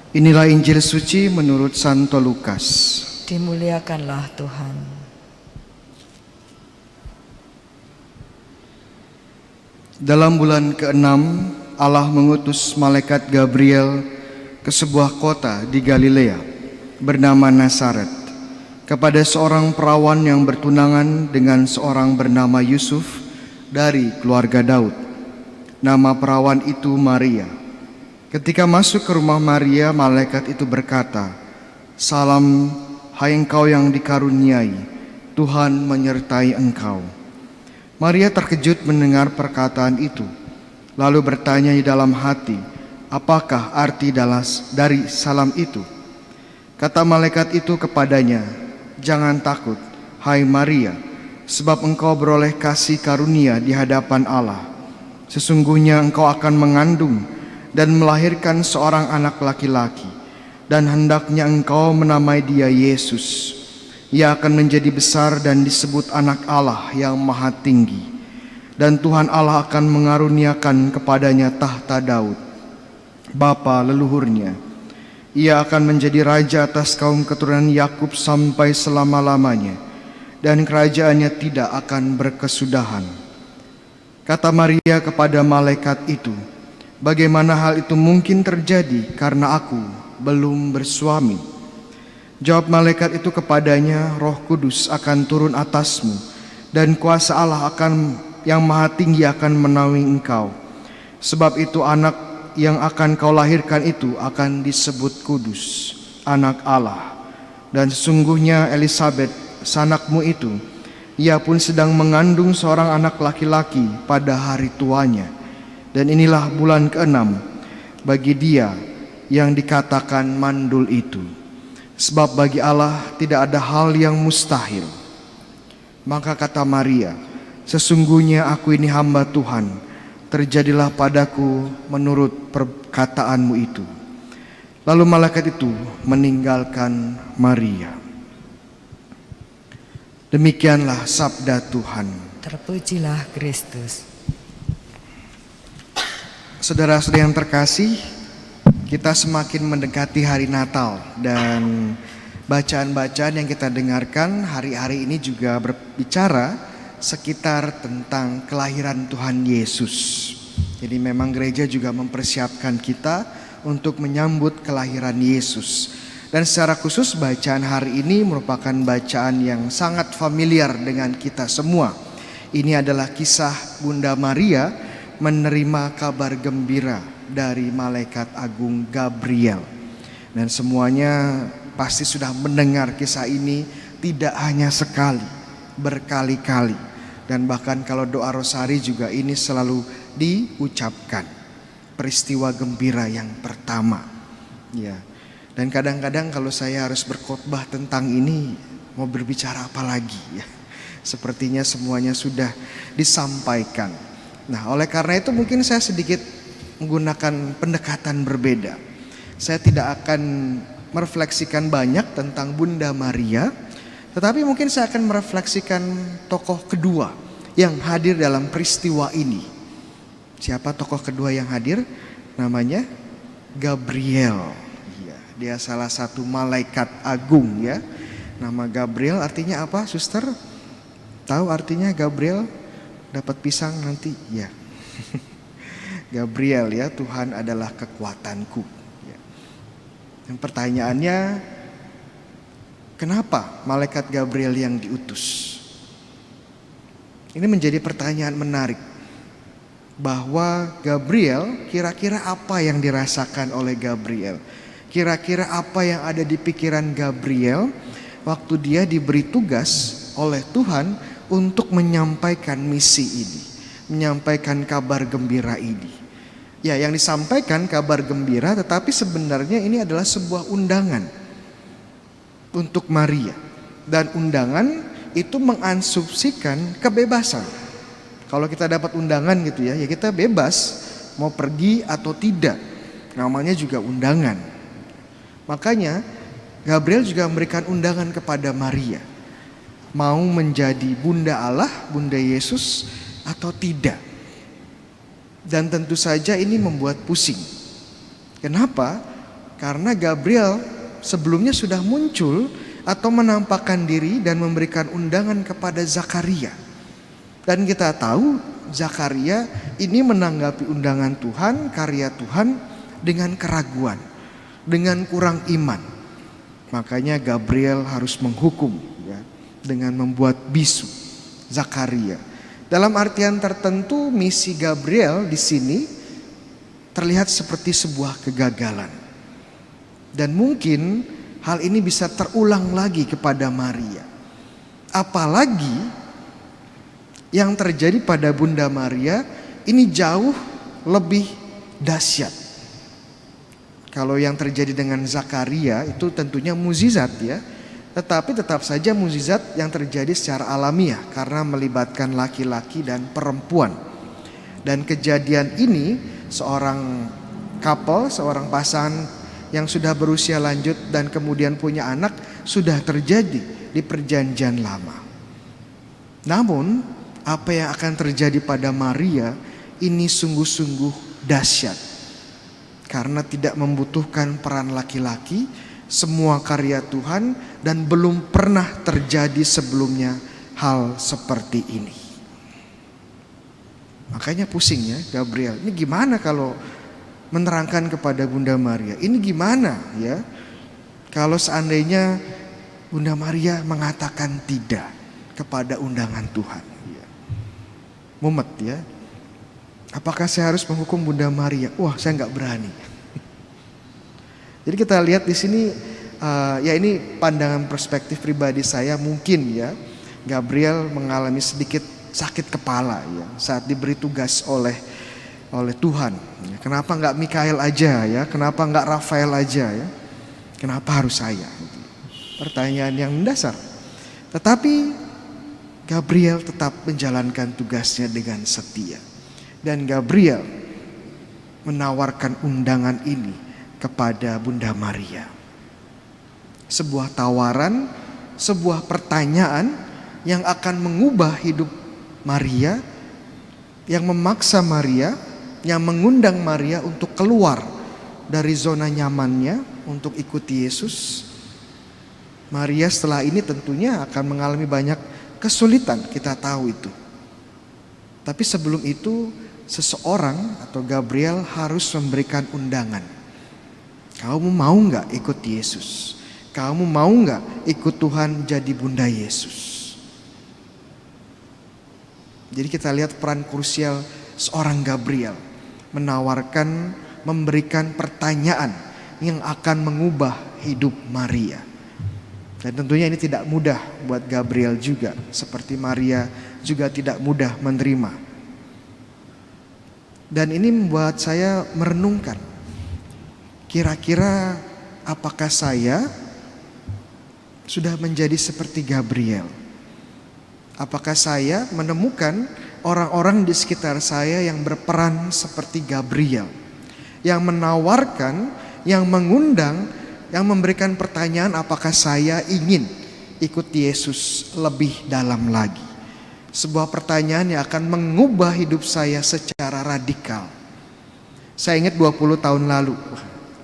Inilah Injil suci menurut Santo Lukas. Dimuliakanlah Tuhan. Dalam bulan ke-6, Allah mengutus malaikat Gabriel ke sebuah kota di Galilea bernama Nazaret, kepada seorang perawan yang bertunangan dengan seorang bernama Yusuf dari keluarga Daud. Nama perawan itu Maria. Ketika masuk ke rumah Maria, malaikat itu berkata, "Salam, hai engkau yang dikaruniai, Tuhan menyertai engkau." Maria terkejut mendengar perkataan itu, lalu bertanya di dalam hati, apakah arti dari salam itu? Kata malaikat itu kepadanya, "Jangan takut, hai Maria, sebab engkau beroleh kasih karunia di hadapan Allah. Sesungguhnya engkau akan mengandung dan melahirkan seorang anak laki-laki, dan hendaknya engkau menamai dia Yesus. Ia akan menjadi besar dan disebut anak Allah yang maha tinggi. Dan Tuhan Allah akan mengaruniakan kepadanya tahta Daud, bapa leluhurnya. Ia akan menjadi raja atas kaum keturunan Yakub sampai selama-lamanya, dan kerajaannya tidak akan berkesudahan." Kata Maria kepada malaikat itu, "Bagaimana hal itu mungkin terjadi karena aku belum bersuami?" Jawab malaikat itu kepadanya, "Roh Kudus akan turun atasmu, dan kuasa Allah yang maha tinggi akan menaungi engkau. Sebab itu anak yang akan kau lahirkan itu akan disebut kudus, anak Allah. Dan sesungguhnya Elisabet, sanakmu itu, ia pun sedang mengandung seorang anak laki-laki pada hari tuanya. Dan inilah bulan ke-6 bagi dia yang dikatakan mandul itu. Sebab bagi Allah tidak ada hal yang mustahil." Maka kata Maria, "Sesungguhnya aku ini hamba Tuhan, terjadilah padaku menurut perkataanmu itu." Lalu malaikat itu meninggalkan Maria. Demikianlah sabda Tuhan. Terpujilah Kristus. Saudara-saudara yang terkasih, kita semakin mendekati hari Natal, dan bacaan-bacaan yang kita dengarkan hari-hari ini juga berbicara sekitar tentang kelahiran Tuhan Yesus. Jadi memang gereja juga mempersiapkan kita untuk menyambut kelahiran Yesus. Dan secara khusus bacaan hari ini merupakan bacaan yang sangat familiar dengan kita semua. Ini adalah kisah Bunda Maria menerima kabar gembira dari malaikat agung Gabriel. Dan semuanya pasti sudah mendengar kisah ini tidak hanya sekali, berkali-kali. Dan bahkan kalau doa rosari juga ini selalu diucapkan. Peristiwa gembira yang pertama. Ya. Dan kadang-kadang kalau saya harus berkhotbah tentang ini, mau berbicara apa lagi ya? Sepertinya semuanya sudah disampaikan. Nah, oleh karena itu mungkin saya sedikit menggunakan pendekatan berbeda. Saya tidak akan merefleksikan banyak tentang Bunda Maria, tetapi mungkin saya akan merefleksikan tokoh kedua yang hadir dalam peristiwa ini. Siapa tokoh kedua yang hadir? Namanya Gabriel. Dia salah satu malaikat agung ya. Nama Gabriel artinya apa, suster? Tahu artinya Gabriel? Dapat pisang nanti ya. Gabriel ya, Tuhan adalah kekuatanku ya. Dan pertanyaannya, kenapa malaikat Gabriel yang diutus? Ini menjadi pertanyaan menarik. Bahwa Gabriel, kira-kira apa yang dirasakan oleh Gabriel? Kira-kira apa yang ada di pikiran Gabriel waktu dia diberi tugas oleh Tuhan untuk menyampaikan misi ini, menyampaikan kabar gembira ini. Ya, yang disampaikan kabar gembira, tetapi sebenarnya ini adalah sebuah undangan untuk Maria. Dan undangan itu mengasumsikan kebebasan. Kalau kita dapat undangan gitu ya, ya kita bebas mau pergi atau tidak. Namanya juga undangan. Makanya Gabriel juga memberikan undangan kepada Maria. Mau menjadi Bunda Allah, Bunda Yesus atau tidak. Dan tentu saja ini membuat pusing. Kenapa? Karena Gabriel sebelumnya sudah muncul atau menampakkan diri dan memberikan undangan kepada Zakaria. Dan kita tahu Zakaria ini menanggapi undangan Tuhan, karya Tuhan dengan keraguan, dengan kurang iman. Makanya Gabriel harus menghukum ya, dengan membuat bisu Zakaria. Dalam artian tertentu misi Gabriel di sini terlihat seperti sebuah kegagalan. Dan mungkin hal ini bisa terulang lagi kepada Maria. Apalagi yang terjadi pada Bunda Maria ini jauh lebih dahsyat. Kalau yang terjadi dengan Zakaria itu tentunya mukjizat ya. Tetapi tetap saja mukjizat yang terjadi secara alamiah karena melibatkan laki-laki dan perempuan. Dan kejadian ini seorang couple, seorang pasangan yang sudah berusia lanjut dan kemudian punya anak sudah terjadi di perjanjian lama. Namun apa yang akan terjadi pada Maria ini sungguh-sungguh dahsyat. Karena tidak membutuhkan peran laki-laki, semua karya Tuhan dan belum pernah terjadi sebelumnya hal seperti ini. Makanya pusing ya Gabriel. Ini gimana kalau menerangkan kepada Bunda Maria? Ini gimana ya kalau seandainya Bunda Maria mengatakan tidak kepada undangan Tuhan ya. Mumet ya. Apakah saya harus menghukum Bunda Maria? Wah, saya nggak berani. Jadi kita lihat di sini ya ini pandangan perspektif pribadi saya, mungkin ya Gabriel mengalami sedikit sakit kepala ya saat diberi tugas oleh Tuhan. Kenapa nggak Mikael aja ya? Kenapa nggak Rafael aja ya? Kenapa harus saya? Pertanyaan yang mendasar. Tetapi Gabriel tetap menjalankan tugasnya dengan setia. Dan Gabriel menawarkan undangan ini kepada Bunda Maria. Sebuah tawaran, sebuah pertanyaan yang akan mengubah hidup Maria, yang memaksa Maria, yang mengundang Maria untuk keluar dari zona nyamannya untuk ikuti Yesus. Maria setelah ini tentunya akan mengalami banyak kesulitan, kita tahu itu. Tapi sebelum itu seseorang atau Gabriel harus memberikan undangan. Kamu mau gak ikut Yesus? Kamu mau gak ikut Tuhan jadi Bunda Yesus? Jadi kita lihat peran krusial seorang Gabriel menawarkan, memberikan pertanyaan yang akan mengubah hidup Maria. Dan tentunya ini tidak mudah buat Gabriel juga, seperti Maria juga tidak mudah menerima. Dan ini membuat saya merenungkan, kira-kira apakah saya sudah menjadi seperti Gabriel? Apakah saya menemukan orang-orang di sekitar saya yang berperan seperti Gabriel, yang menawarkan, yang mengundang, yang memberikan pertanyaan apakah saya ingin ikut Yesus lebih dalam lagi. Sebuah pertanyaan yang akan mengubah hidup saya secara radikal. Saya ingat 20 tahun lalu,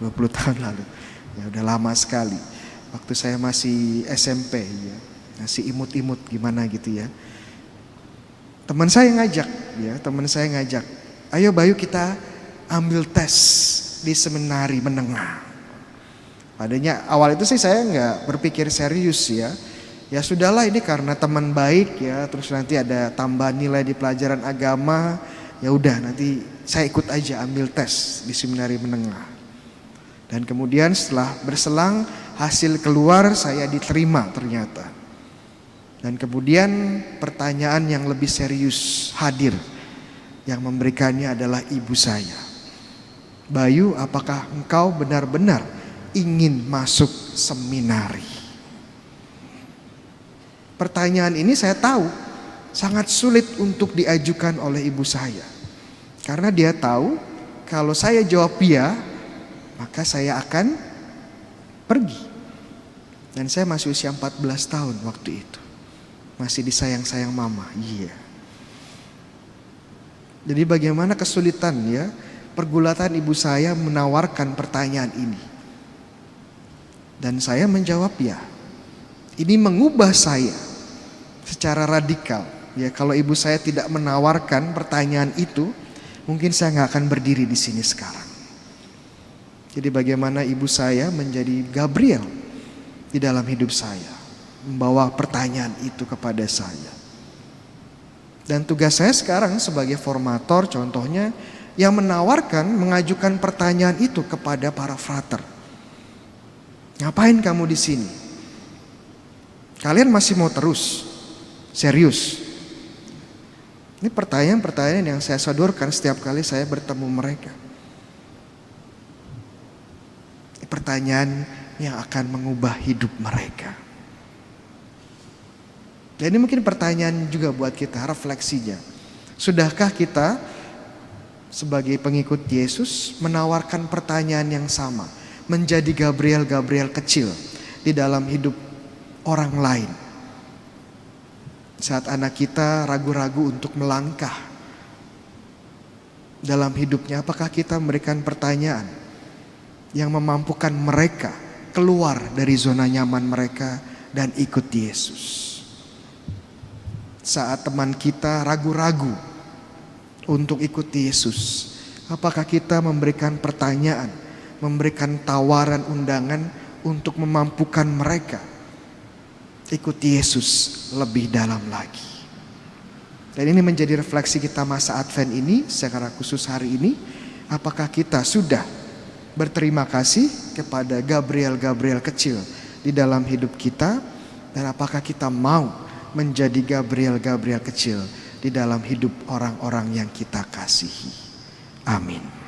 20 tahun lalu, ya udah lama sekali. Waktu saya masih SMP ya, masih imut-imut gimana gitu ya. Teman saya ngajak, ayo Bayu kita ambil tes di seminari menengah. Padahal awal itu sih saya nggak berpikir serius ya. Ya sudahlah, ini karena teman baik ya, terus nanti ada tambahan nilai di pelajaran agama. Ya udah nanti saya ikut aja ambil tes di seminari menengah. Dan kemudian setelah berselang hasil keluar, saya diterima ternyata. Dan kemudian pertanyaan yang lebih serius hadir. Yang memberikannya adalah ibu saya. Bayu, apakah engkau benar-benar ingin masuk seminari? Pertanyaan ini saya tahu sangat sulit untuk diajukan oleh ibu saya. Karena dia tahu kalau saya jawab iya, maka saya akan pergi. Dan saya masih usia 14 tahun waktu itu. Masih disayang-sayang mama. Iya. Jadi bagaimana kesulitan ya, pergulatan ibu saya menawarkan pertanyaan ini. Dan saya menjawab ya. Ini mengubah saya secara radikal. Ya, kalau ibu saya tidak menawarkan pertanyaan itu, mungkin saya nggak akan berdiri di sini sekarang. Jadi bagaimana ibu saya menjadi Gabriel di dalam hidup saya, membawa pertanyaan itu kepada saya. Dan tugas saya sekarang sebagai formator contohnya yang menawarkan, mengajukan pertanyaan itu kepada para frater. Ngapain kamu di sini? Kalian masih mau terus? Serius? Ini pertanyaan-pertanyaan yang saya sodorkan setiap kali saya bertemu mereka. Ini pertanyaan yang akan mengubah hidup mereka. Dan ini mungkin pertanyaan juga buat kita, refleksinya. Sudahkah kita sebagai pengikut Yesus menawarkan pertanyaan yang sama, menjadi Gabriel-Gabriel kecil di dalam hidup orang lain? Saat anak kita ragu-ragu untuk melangkah dalam hidupnya, apakah kita memberikan pertanyaan yang memampukan mereka keluar dari zona nyaman mereka dan ikut Yesus? Saat teman kita ragu-ragu untuk ikut Yesus, apakah kita memberikan pertanyaan, memberikan tawaran undangan untuk memampukan mereka ikut Yesus lebih dalam lagi? Dan ini menjadi refleksi kita masa Advent ini, secara khusus hari ini. Apakah kita sudah berterima kasih kepada Gabriel-Gabriel kecil di dalam hidup kita? Dan apakah kita mau menjadi Gabriel-Gabriel kecil di dalam hidup orang-orang yang kita kasihi? Amin.